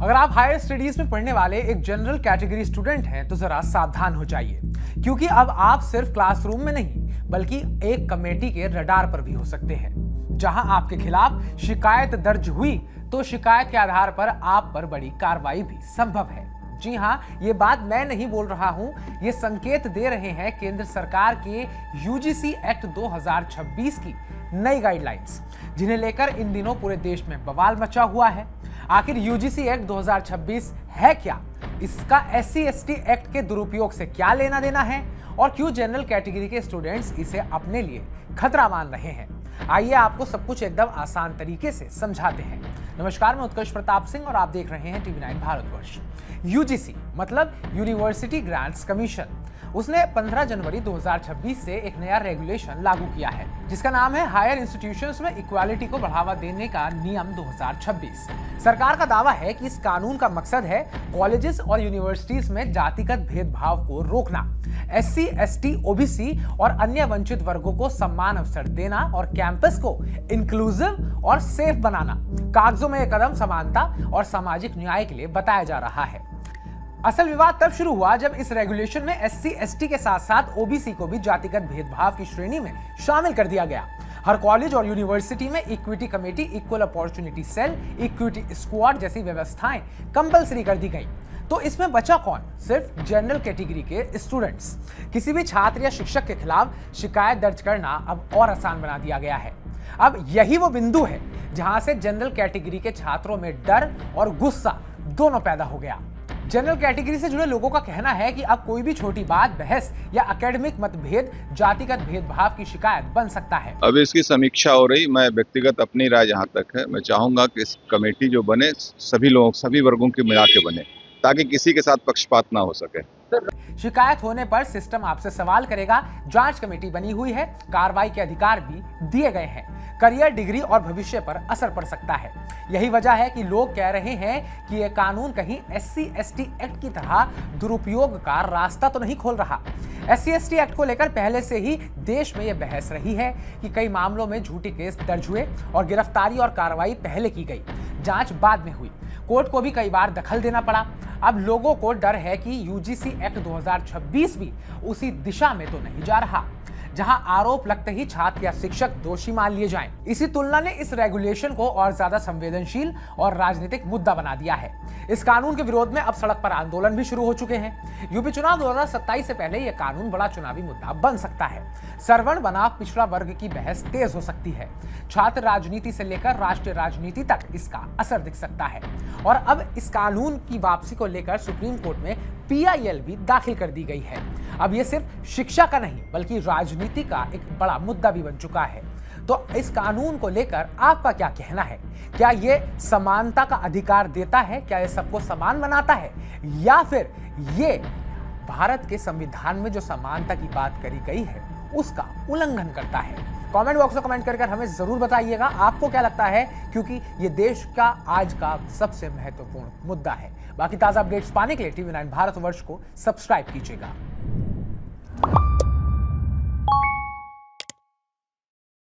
अगर आप higher studies में पढ़ने वाले एक जनरल कैटेगरी स्टूडेंट हैं तो जरा सावधान हो जाइए, क्योंकि अब आप सिर्फ क्लासरूम में नहीं बल्कि एक कमेटी के रडार पर भी हो सकते हैं। जहां आपके खिलाफ शिकायत दर्ज हुई तो शिकायत के आधार पर आप पर बड़ी कार्रवाई भी संभव है। जी हां, ये बात मैं नहीं बोल रहा हूं, ये संकेत दे रहे हैं केंद्र सरकार के यूजीसी एक्ट 2026 की नई गाइडलाइंस, जिन्हें लेकर इन दिनों पूरे देश में बवाल मचा हुआ है। आखिर यूजीसी एक्ट 2026 है क्या? इसका एससी एसटी एक्ट के दुरुपयोग से क्या लेना देना है और क्यों जनरल कैटेगरी के स्टूडेंट्स इसे अपने लिए खतरा मान रहे हैं? आइए आपको सब कुछ एकदम आसान तरीके से समझाते हैं। नमस्कार, मैं उत्कर्ष प्रताप सिंह और आप देख रहे हैं टीवी9 भारतवर्ष। यूजीसी मतलब यूनिवर्सिटी ग्रांट्स कमीशन, उसने 15 जनवरी 2026 से एक नया रेगुलेशन लागू किया है, जिसका नाम है हायर इंस्टीट्यूशंस में इक्वालिटी को बढ़ावा देने का नियम 2026। सरकार का दावा है कि इस कानून का मकसद है कॉलेजेस और यूनिवर्सिटीज में जातिगत भेदभाव को रोकना, एससी एसटी ओबीसी और अन्य वंचित वर्गों को समान अवसर देना और कैंपस को इंक्लूसिव और सेफ बनाना। कागजों में यह कदम समानता और सामाजिक न्याय के लिए बताया जा रहा है। असल विवाद तब शुरू हुआ जब इस रेगुलेशन में एससी एसटी के साथ साथ ओबीसी को भी जातिगत भेदभाव की श्रेणी में शामिल कर दिया गया। हर कॉलेज और यूनिवर्सिटी में equity committee, equal opportunity cell, equity squad जैसी व्यवस्थाएं कंपलसरी कर दी गई। तो इसमें बचा कौन? सिर्फ जनरल कैटेगरी के स्टूडेंट्स। किसी भी छात्र या शिक्षक के खिलाफ शिकायत दर्ज करना अब और आसान बना दिया गया है। अब यही वो बिंदु है जहां से जनरल कैटेगरी के छात्रों में डर और गुस्सा दोनों पैदा हो गया। जनरल कैटेगरी से जुड़े लोगों का कहना है कि अब कोई भी छोटी बात, बहस या एकेडमिक मतभेद जातिगत भेदभाव की शिकायत बन सकता है। अब इसकी समीक्षा हो रही। मैं व्यक्तिगत अपनी राय जहां तक है, मैं चाहूंगा कि इस कमेटी जो बने सभी लोग, सभी वर्गों के मिला के बने, ताकि किसी के साथ पक्षपात ना हो सके। शिकायत होने पर सिस्टम आपसे सवाल करेगा, जांच कमेटी बनी हुई है, कार्रवाई के अधिकार भी दिए गए हैं। करियर, डिग्री और भविष्य पर असर पड़ सकता है। यही वजह है कि लोग कह रहे हैं कि यह कानून कहीं एससी एसटी एक्ट की तरह दुरुपयोग का रास्ता तो नहीं खोल रहा। एससी एसटी एक्ट को लेकर पहले से ही देश में यह बहस रही है कि कई मामलों में झूठे केस दर्ज हुए और गिरफ्तारी और कार्रवाई पहले की गई, जांच बाद में हुई। कोर्ट को भी कई बार दखल देना पड़ा। अब लोगों को डर है कि यूजीसी एक्ट 2026 भी उसी दिशा में तो नहीं जा रहा, जहां आरोप लगते ही छात्र या शिक्षक दोषी मान लिए जाएं। इसी तुलना ने इस रेगुलेशन को और ज्यादा संवेदनशील और राजनीतिक मुद्दा बना दिया है। इस कानून के विरोध में अब सड़क पर आंदोलन भी शुरू हो चुके हैं। यूपी चुनाव 2027 से पहले यह कानून बड़ा चुनावी मुद्दा बन सकता है। सवर्ण बनाम पिछड़ा वर्ग की बहस तेज हो सकती है। छात्र राजनीति से लेकर राष्ट्रीय राजनीति तक इसका असर दिख सकता है। और अब इस कानून की वापसी को लेकर सुप्रीम कोर्ट में पीआईएल भी दाखिल कर दी गई है। अब यह सिर्फ शिक्षा का नहीं बल्कि राजनीति का एक बड़ा मुद्दा भी बन चुका है। तो इस कानून को लेकर आपका क्या कहना है? क्या यह समानता का अधिकार देता है? क्या यह सबको समान बनाता है, या फिर ये भारत के संविधान में जो समानता की बात करी गई है उसका उल्लंघन करता है? कमेंट बॉक्स में कमेंट कर हमें जरूर बताइएगा आपको क्या लगता है, क्योंकि ये देश का आज का सबसे महत्वपूर्ण मुद्दा है। बाकी ताजा अपडेट्स पाने के लिए टीवी9 भारतवर्ष को सब्सक्राइब कीजिएगा।